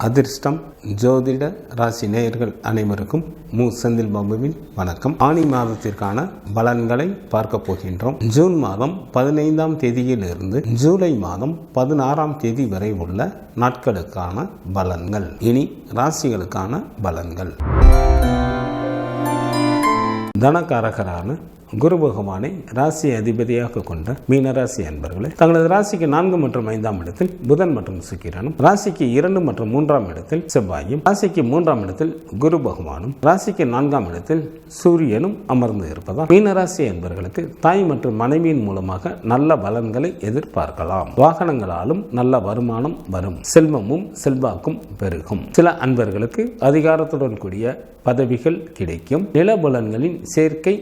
அதிர்ஷ்டம் ஜோதிட ராசி நேயர்கள் அனைவருக்கும் செந்தில் பாபுவின் வணக்கம். ஆனி மாதத்திற்கான பலன்களை பார்க்க போகின்றோம். ஜூன் மாதம் 15ஆம் தேதியிலிருந்து ஜூலை மாதம் 16ஆம் தேதி வரை உள்ள நாட்களுக்கான பலன்கள். இனி ராசிகளுக்கான பலன்கள். தனகாரகரான குரு பகவானை ராசி அதிபதியாக கொண்ட மீனராசி அன்பர்களே, தங்களது ராசிக்கு 4 மற்றும் 5ஆம் இடத்தில் புதன் மற்றும் சுக்கிரனும், ராசிக்கு 2 மற்றும் 3ஆம் இடத்தில் செவ்வாயும், ராசிக்கு 3ஆம் இடத்தில் குரு பகவானும், ராசிக்கு 4ஆம் இடத்தில் சூரியனும் அமர்ந்து இருப்பதால் மீனராசி அன்பர்களுக்கு தாய் மற்றும் மனைவியின் மூலமாக நல்ல பலன்களை எதிர்பார்க்கலாம். வாகனங்களாலும் நல்ல வருமானம் வரும். செல்வமும் செல்வாக்கும் பெருகும். சில அன்பர்களுக்கு அதிகாரத்துடன் கூடிய பதவிகள் கிடைக்கும். நிலபலன்களின் சேர்க்கை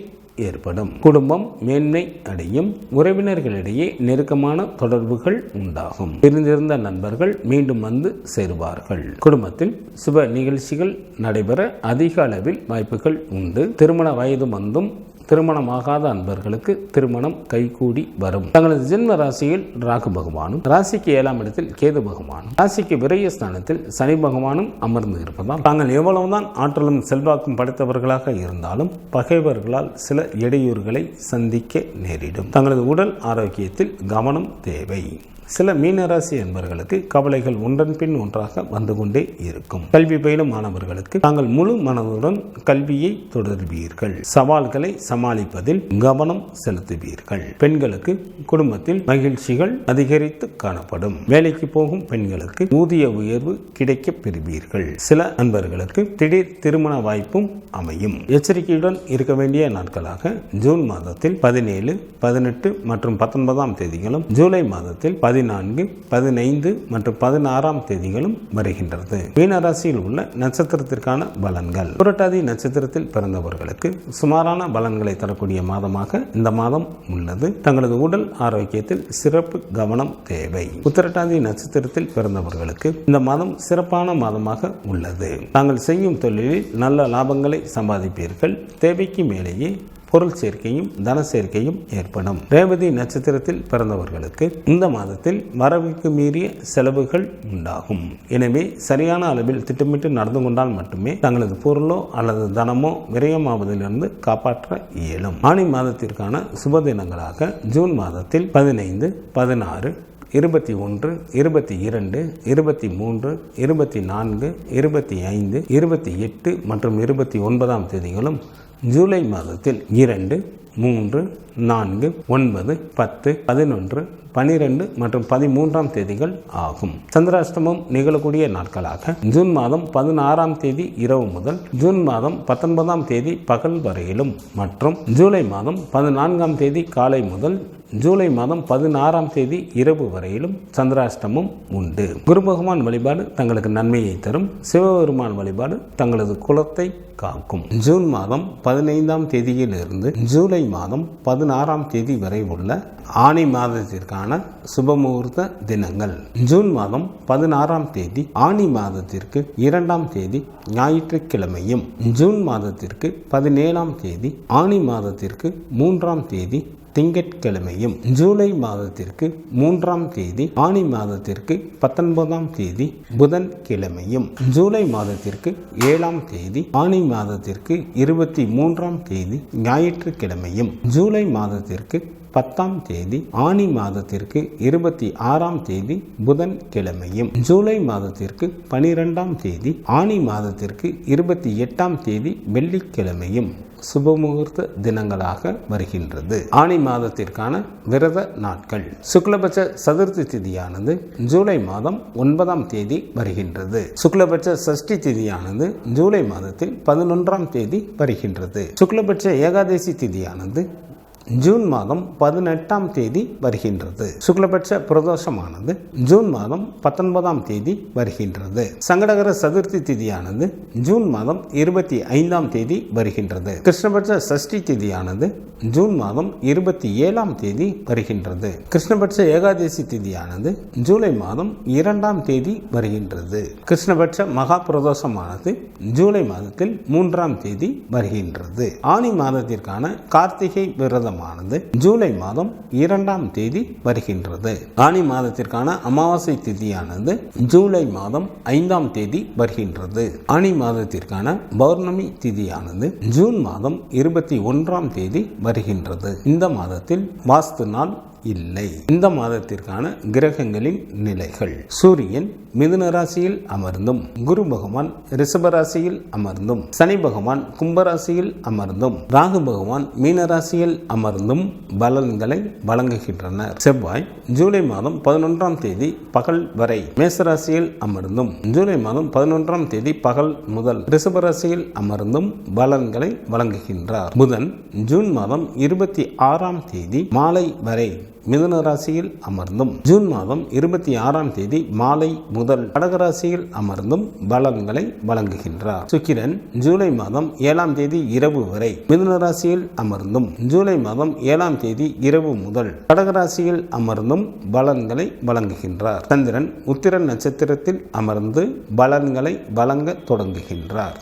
ஏற்படும். குடும்பம் மேன்மை அடையும். உறவினர்களிடையே நெருக்கமான தொடர்புகள் உண்டாகும். பிரிந்திருந்த நண்பர்கள் மீண்டும் வந்து சேருவார்கள். குடும்பத்தில் சுப நிகழ்ச்சிகள் நடைபெற அதிக அளவில் வாய்ப்புகள் உண்டு. திருமண வயது வந்தும் திருமணமாகாத அன்பர்களுக்கு திருமணம் கைகூடி வரும். தங்களது ஜென்ம ராசியில் ராகு பகவானும், ராசிக்கு 7ஆம் இடத்தில் கேது பகவானும், ராசிக்கு விரயஸ்தானத்தில் சனி பகவானும் அமர்ந்து இருப்பதால் தாங்கள் எவ்வளவுதான் ஆற்றலும் செல்வாக்கும் படைத்தவர்களாக இருந்தாலும் பகைவர்களால் சில இடையூறுகளை சந்திக்க நேரிடும். தங்களது உடல் ஆரோக்கியத்தில் கவனம் தேவை. சில மீனராசி என்பவர்களுக்கு கவலைகள் ஒன்றன் பின் ஒன்றாக வந்து கொண்டே இருக்கும். கல்வி பயிலும் மாணவர்களுக்கு தாங்கள் முழு மனதுடன் கல்வியை தொடர்வீர்கள். சவால்களை சமாளிப்பதில் கவனம் செலுத்துவீர்கள். பெண்களுக்கு குடும்பத்தில் மகிழ்ச்சிகள் அதிகரித்து காணப்படும். வேலைக்கு போகும் பெண்களுக்கு ஊதிய உயர்வு கிடைக்க பெறுவீர்கள். சில அன்பர்களுக்கு திடீர் திருமண வாய்ப்பும் அமையும். எச்சரிக்கையுடன் இருக்க வேண்டிய நாட்களாக ஜூன் மாதத்தில் 17, 18 மற்றும் 19ஆம் தேதிகளும், ஜூலை மாதத்தில் 14, 15 மற்றும் 16ஆம் தேதிகளும் வருகின்றது. மீனராசியில் உள்ள நட்சத்திரத்திற்கான பலன்கள். புரட்டாதி நட்சத்திரத்தில் பிறந்தவர்களுக்கு சுமாரான பலன்களை தரக்கூடிய மாதமாக இந்த மாதம் உள்ளது. தங்களது உடல் ஆரோக்கியத்தில் சிறப்பு கவனம் தேவை. உத்திரட்டாதி நட்சத்திரத்தில் பிறந்தவர்களுக்கு இந்த மாதம் சிறப்பான மாதமாக உள்ளது. தாங்கள் செய்யும் தொழிலில் நல்ல லாபங்களை சம்பாதிப்பீர்கள். தேவைக்கு மேலேயே பொருள் சேர்க்கையும் தன சேர்க்கையும் ஏற்படும். ரேவதி நட்சத்திரத்தில் பிறந்தவர்களுக்கு இந்த மாதத்தில் வரவுக்கு மீறிய செலவுகள் உண்டாகும். எனவே சரியான அளவில் திட்டமிட்டு நடந்து கொண்டால் மட்டுமே தங்களது பொருளோ அல்லது தனமோ விரயமாவதிலிருந்து காப்பாற்ற இயலும். ஆனி மாதத்திற்கான சுப தினங்களாக ஜூன் மாதத்தில் 15, 16, 21, 22, 23, 24, 25, 28 மற்றும் 29ஆம் தேதிகளும், ஜூலை மாதத்தில் 2, 3, 4, 9, 10, 11, 12 மற்றும் 13ஆம் தேதிகள் ஆகும். சந்திராஷ்டமம் நிகழக்கூடிய நாட்களாக ஜூன் மாதம் 16ஆம் தேதி இரவு முதல் ஜூன் மாதம் 19ஆம் தேதி பகல் வரையிலும் மற்றும் ஜூலை மாதம் 14ஆம் தேதி காலை முதல் ஜூலை மாதம் 16ஆம் தேதி இரவு வரையிலும் சந்திராஷ்டமம் உண்டு. குரு பகவான் வழிபாடு தங்களுக்கு நன்மையை தரும். சிவபெருமான் வழிபாடு தங்களது குலத்தை காக்கும். ஜூன் மாதம் 15ஆம் தேதியிலிருந்து ஜூலை மாதம் 16ஆம் தேதி வரை உள்ள ஆனி மாதத்திற்கான சுபமுகூர்த்த தினங்கள். ஜூன் மாதம் 16ஆம் தேதி ஆனி மாதத்திற்கு 2ஆம் தேதி ஞாயிற்றுக்கிழமையும், ஜூன் மாதத்திற்கு 17ஆம் தேதி ஆனி மாதத்திற்கு 3ஆம் தேதி திங்கட்கிழமையும், ஜூலை மாதத்திற்கு 3ஆம் தேதி ஆனி மாதத்திற்கு 19ஆம் தேதி புதன் கிழமையும், ஜூலை மாதத்திற்கு 7ஆம் தேதி ஆனி மாதத்திற்கு 23ஆம் தேதி ஞாயிற்றுக்கிழமையும், ஜூலை மாதத்திற்கு 10ஆம் தேதி ஆனி மாதத்திற்கு 26ஆம் தேதி புதன் கிழமையும், ஜூலை மாதத்திற்கு 12ஆம் தேதி ஆனி மாதத்திற்கு 28ஆம் தேதி வெள்ளிக்கிழமையும் சுபமுகூர்த்த தினங்களாக வருகின்றது. ஆனி மாதத்திற்கான விரத நாட்கள். சுக்லபட்ச சதுர்த்தி திதியானது ஜூலை மாதம் 9ஆம் தேதி வருகின்றது. சுக்லபட்ச சஷ்டி திதியானது ஜூலை மாதத்தில் 11ஆம் தேதி வருகின்றது. சுக்லபட்ச ஏகாதசி திதியானது ஜூன் மாதம் 18ஆம் தேதி வருகின்றது. சுக்லபட்ச பிரதோஷமானது ஜூன் மாதம் 19ஆம் தேதி வருகின்றது. சங்கடகர சதுர்த்தி திதியானது ஜூன் மாதம் 25ஆம் தேதி வருகின்றது. கிருஷ்ணபட்ச சஷ்டி திதியானது ஜூன் மாதம் 27ஆம் தேதி வருகின்றது. கிருஷ்ணபட்ச ஏகாதசி திதியானது ஜூலை மாதம் 2ஆம் தேதி வருகின்றது. கிருஷ்ணபட்ச மகா பிரதோஷமானது ஜூலை மாதத்தில் 3ஆம் தேதி வருகின்றது. ஆனி மாதத்திற்கான கார்த்திகை விரதம் விரதமானது ஜூலை மாதம் 2ஆம் தேதி வருகின்றது. ஆனி மாதத்திற்கான அமாவாசை திதியானது ஜூலை மாதம் 5ஆம் தேதி வருகின்றது. ஆனி மாதத்திற்கான பௌர்ணமி திதியானது ஜூன் மாதம் 21ஆம் தேதி வருகின்றது. இந்த மாதத்தில் வாஸ்து நாள் இல்லை. இந்த மாதத்திற்கான கிரகங்களின் நிலைகள்: சூரியன் மிதுன ராசியில் அமர்ந்தும், குரு பகவான் ரிஷப ராசியில் அமர்ந்தும், சனி பகவான் கும்பராசியில் அமர்ந்தும், ராகு பகவான் மீன ராசியில் அமர்ந்தும் பலன்களை வழங்குகின்றனர். செவ்வாய் ஜூலை மாதம் 11ஆம் தேதி பகல் வரை மேசராசியில் அமர்ந்தும், ஜூலை மாதம் 11ஆம் தேதி பகல் முதல் ரிஷப ராசியில் அமர்ந்தும் பலன்களை வழங்குகின்றார். புதன் ஜூன் மாதம் 26ஆம் தேதி மாலை வரை மிதுன ராசியில் அமர்ந்தும், ஜூன் மாதம் 26ஆம் தேதி மாலை முதல் கடகராசியில் அமர்ந்தும் பலன்களை வழங்குகின்றார். சுக்கிரன் ஜூலை மாதம் 7ஆம் தேதி இரவு வரை மிதுன ராசியில் அமர்ந்தும், ஜூலை மாதம் 7ஆம் தேதி இரவு முதல் கடகராசியில் அமர்ந்தும் பலன்களை வழங்குகின்றார். சந்திரன் உத்திர நட்சத்திரத்தில் அமர்ந்து பலன்களை வழங்க தொடங்குகின்றார்.